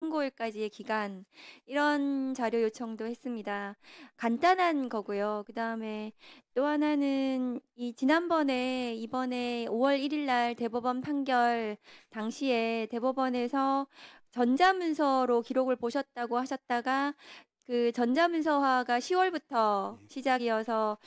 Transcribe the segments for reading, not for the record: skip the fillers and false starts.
선고일까지의 기간 이런 자료 요청도 했습니다. 간단한 거고요. 그다음에 또 하나는 이 지난번에 이번에 5월 1일 날 대법원 판결 당시에 대법원에서 전자문서로 기록을 보셨다고 하셨다가 그 전자문서화가 10월부터 시작이어서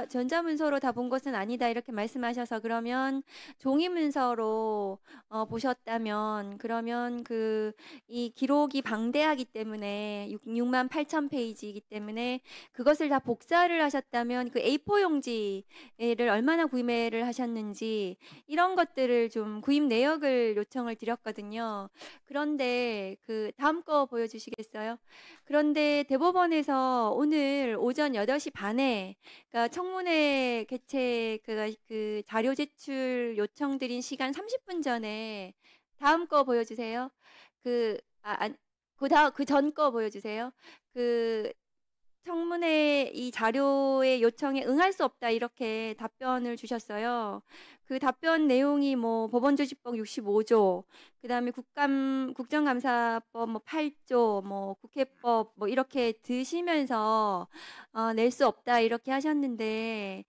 전자문서로 다 본 것은 아니다 이렇게 말씀하셔서 그러면 종이문서로 보셨다면 그러면 그 이 기록이 방대하기 때문에 6만 8천 페이지이기 때문에 그것을 다 복사를 하셨다면 그 A4 용지를 얼마나 구매를 하셨는지 이런 것들을 좀 구입 내역을 요청을 드렸거든요. 그런데 그 다음 거 보여주시겠어요? 그런데 대법원에서 오늘 오전 8시 반에 그러니까 청문회 개최 그 자료 제출 요청드린 시간 30분 전에 다음 거 보여주세요. 그 전 거 보여주세요. 그 청문회 이 자료의 요청에 응할 수 없다 이렇게 답변을 주셨어요. 그 답변 내용이 뭐 법원조직법 65조, 그다음에 국정감사법 뭐 8조, 뭐 국회법 뭐 이렇게 드시면서 낼 수 없다 이렇게 하셨는데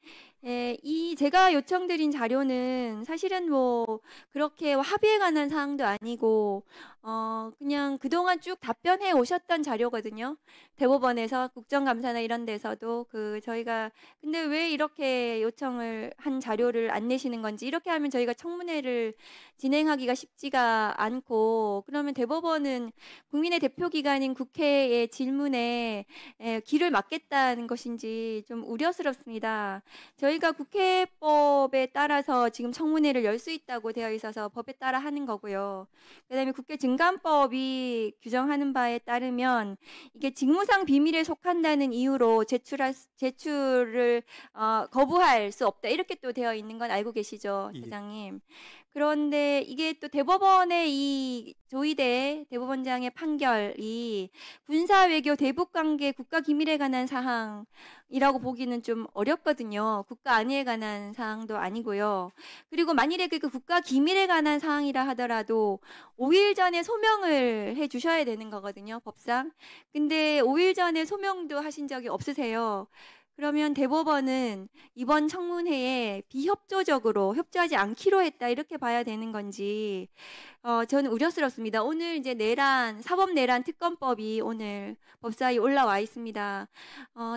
이 제가 요청드린 자료는 사실은 뭐 그렇게 합의에 관한 사항도 아니고 그냥 그동안 쭉 답변해 오셨던 자료거든요. 대법원에서 국정감사나 이런 데서도 그 저희가 근데 왜 이렇게 요청을 한 자료를 안 내시는 건지 이렇게 하면 저희가 청문회를 진행하기가 쉽지가 않고 그러면 대법원은 국민의 대표기관인 국회의 질문에 귀를 막겠다는 것인지 좀 우려스럽습니다. 저희가 국회법에 따라서 지금 청문회를 열 수 있다고 되어 있어서 법에 따라 하는 거고요. 그다음에 국회 증감법이 규정하는 바에 따르면 이게 직무상 비밀에 속한다는 이유로 제출을 거부할 수 없다 이렇게 또 되어 있는 건 알고 계시죠, 차장님? 그런데 이게 또 대법원의 이 조희대 대법원장의 판결이 군사외교 대북관계 국가기밀에 관한 사항이라고 보기는 좀 어렵거든요. 국가 안위에 관한 사항도 아니고요. 그리고 만일에 그 국가기밀에 관한 사항이라 하더라도 5일 전에 소명을 해 주셔야 되는 거거든요, 법상. 근데 5일 전에 소명도 하신 적이 없으세요. 그러면 대법원은 이번 청문회에 비협조적으로 협조하지 않기로 했다 이렇게 봐야 되는 건지 저는 우려스럽습니다. 오늘 이제 사법 내란 특검법이 오늘 법사위 올라와 있습니다.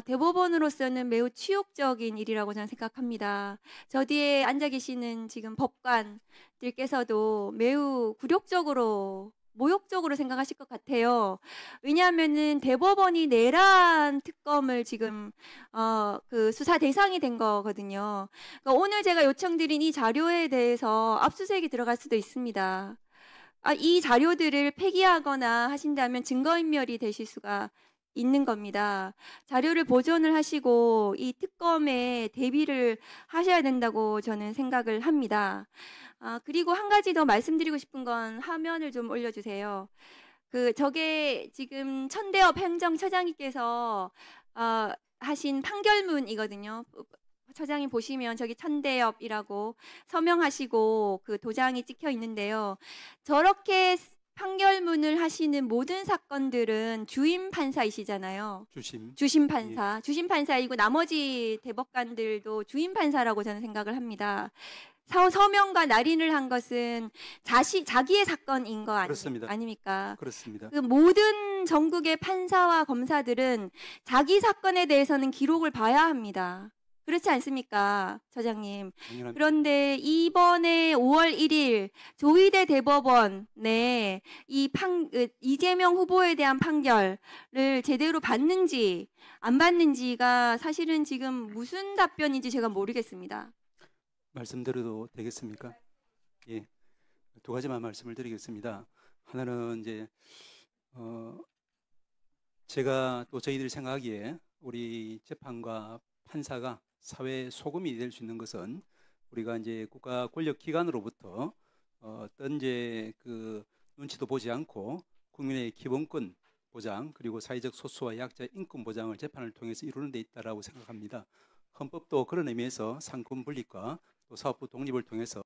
대법원으로서는 매우 치욕적인 일이라고 저는 생각합니다. 저 뒤에 앉아 계시는 지금 법관들께서도 매우 굴욕적으로 모욕적으로 생각하실 것 같아요. 왜냐하면은 대법원이 내란 특검을 지금 그 수사 대상이 된 거거든요. 그러니까 오늘 제가 요청드린 이 자료에 대해서 압수수색이 들어갈 수도 있습니다. 이 자료들을 폐기하거나 하신다면 증거인멸이 되실 수가 있는 겁니다. 자료를 보존을 하시고 이 특검에 대비를 하셔야 된다고 저는 생각을 합니다. 그리고 한 가지 더 말씀드리고 싶은 건 화면을 좀 올려주세요. 저게 지금 천대엽 행정처장님께서 하신 판결문이거든요. 처장님 보시면 저기 천대엽이라고 서명하시고 그 도장이 찍혀 있는데요. 저렇게 판결문을 하시는 모든 사건들은 주임 판사이시잖아요. 주심 판사. 예. 주심 판사이고 나머지 대법관들도 주임 판사라고 저는 생각을 합니다. 서명과 날인을 한 것은 자기의 사건인 거 아닙니까? 그렇습니다. 그 모든 전국의 판사와 검사들은 자기 사건에 대해서는 기록을 봐야 합니다. 그렇지 않습니까, 처장님? 그런데 이번에 5월 1일 조희대 대법원에 이재명 후보에 대한 판결을 제대로 받는지 안 받는지가 사실은 지금 무슨 답변인지 제가 모르겠습니다. 말씀드려도 되겠습니까? 예, 두 가지만 말씀을 드리겠습니다. 하나는 이제 제가 또 저희들이 생각하기에 우리 재판과 판사가 사회 소금이 될 수 있는 것은 우리가 이제 국가 권력 기관으로부터 어떤 이제 그 눈치도 보지 않고 국민의 기본권 보장 그리고 사회적 소수와 약자 인권 보장을 재판을 통해서 이루는 데 있다라고 생각합니다. 헌법도 그런 의미에서 상권 분립과 또 사법부 독립을 통해서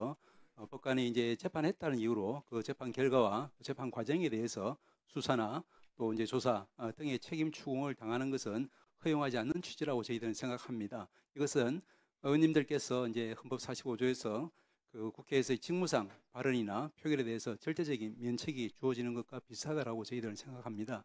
법관이 이제 재판했다는 이유로 그 재판 결과와 재판 과정에 대해서 수사나 또 이제 조사 등의 책임 추궁을 당하는 것은 허용하지 않는 취지라고 저희들은 생각합니다. 이것은 의원님들께서 이제 헌법 45조에서 그 국회에서의 직무상 발언이나 표결에 대해서 절대적인 면책이 주어지는 것과 비슷하다라고 저희들은 생각합니다.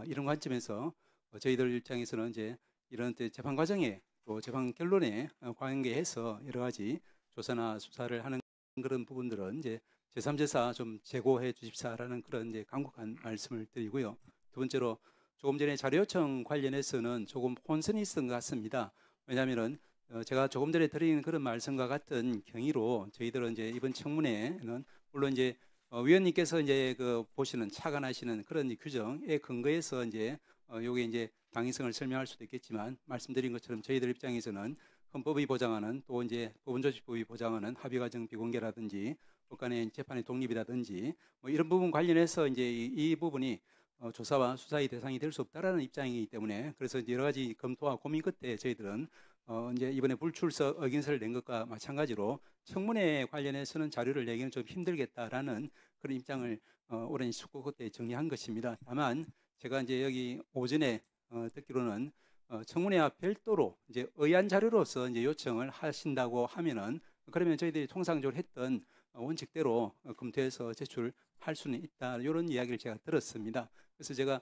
이런 관점에서 저희들 입장에서는 이제 이런 재판 과정에 또 재판 결론에 관계해서 여러 가지 조사나 수사를 하는 그런 부분들은 이제 제3제사 좀 제고해 주십사라는 그런 이제 간곡한 말씀을 드리고요. 두 번째로 조금 전에 자료 요청 관련해서는 조금 혼선이 있었던 것 같습니다. 왜냐하면은 제가 조금 전에 드린 그런 말씀과 같은 경위로 저희들은 이제 이번 청문회는 물론 이제 위원님께서 이제 그 보시는 착안하시는 그런 규정에 근거해서 이제 요게 이제 당위성을 설명할 수도 있겠지만 말씀드린 것처럼 저희들 입장에서는 헌법이 보장하는 또 이제 법원조직법이 보장하는 합의과정 비공개라든지 법관의 재판의 독립이라든지 뭐 이런 부분 관련해서 이제 이 부분이 조사와 수사의 대상이 될 수 없다라는 입장이기 때문에 그래서 여러 가지 검토와 고민 끝에 저희들은 이제 이번에 불출석 의견서를 낸 것과 마찬가지로 청문회 관련해서는 자료를 내기는 좀 힘들겠다라는 그런 입장을 오랜 숙고 끝에 정리한 것입니다. 다만 제가 이제 여기 오전에 듣기로는 청문회와 별도로 이제 의안 자료로서 이제 요청을 하신다고 하면은 그러면 저희들이 통상적으로 했던 원칙대로 검토해서 제출할 수는 있다 이런 이야기를 제가 들었습니다. 그래서 제가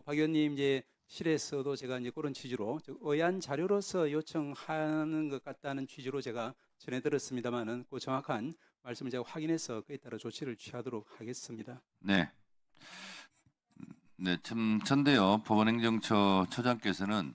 박 의원님 이제 실에서도 제가 이제 그런 취지로 의안 자료로서 요청하는 것 같다는 취지로 제가 전해 들었습니다만은 그 정확한 말씀을 제가 확인해서 그에 따라 조치를 취하도록 하겠습니다. 네. 네, 참 전데요. 법원행정처 처장께서는